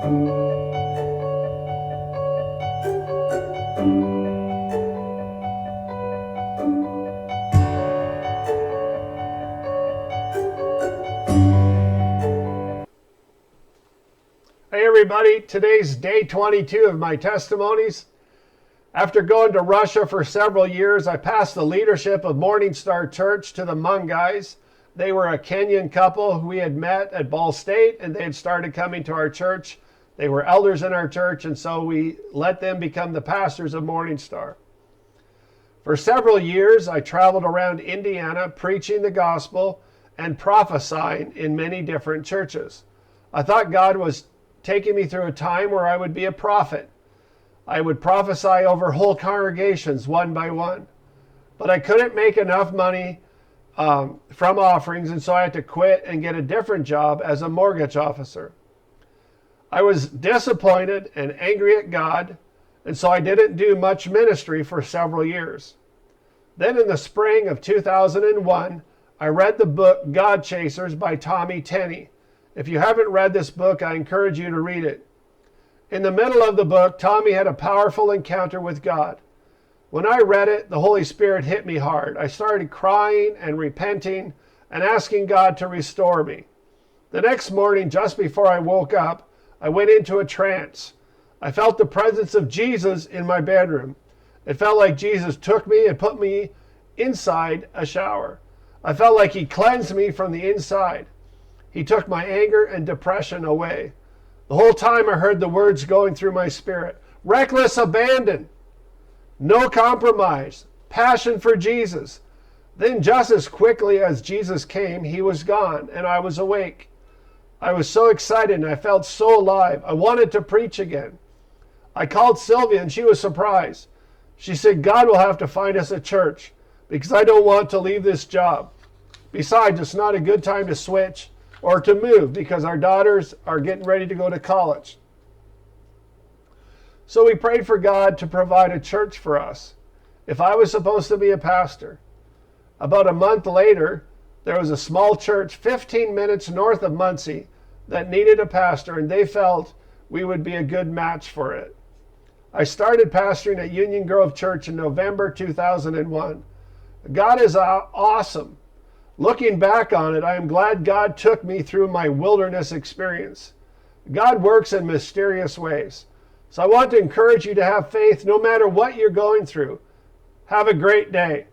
Hey everybody, today's day 22 of my testimonies. After going to Russia for several years, I passed the leadership of Morning Star Church to the Hmong guys. They were a Kenyan couple who we had met at Ball State, and they had started coming to our church. They were elders in our church, and so we let them become the pastors of Morning Star. For several years, I traveled around Indiana preaching the gospel and prophesying in many different churches. I thought God was taking me through a time where I would be a prophet. I would prophesy over whole congregations one by one. But I couldn't make enough money from offerings, and so I had to quit and get a different job as a mortgage officer. I was disappointed and angry at God, and so I didn't do much ministry for several years. Then in the spring of 2001, I read the book God Chasers by Tommy Tenney. If you haven't read this book, I encourage you to read it. In the middle of the book, Tommy had a powerful encounter with God. When I read it, the Holy Spirit hit me hard. I started crying and repenting and asking God to restore me. The next morning, just before I woke up, I went into a trance. I felt the presence of Jesus in my bedroom. It felt like Jesus took me and put me inside a shower. I felt like he cleansed me from the inside. He took my anger and depression away. The whole time I heard the words going through my spirit: reckless abandon, no compromise, passion for Jesus. Then just as quickly as Jesus came, he was gone and I was awake. I was so excited and I felt so alive. I wanted to preach again. I called Sylvia and she was surprised. She said, God will have to find us a church because I don't want to leave this job. Besides, it's not a good time to switch or to move because our daughters are getting ready to go to college. So we prayed for God to provide a church for us if I was supposed to be a pastor. About a month later, there was a small church 15 minutes north of Muncie that needed a pastor, and they felt we would be a good match for it. I started pastoring at Union Grove Church in November 2001. God is awesome. Looking back on it, I am glad God took me through my wilderness experience. God works in mysterious ways. So I want to encourage you to have faith no matter what you're going through. Have a great day.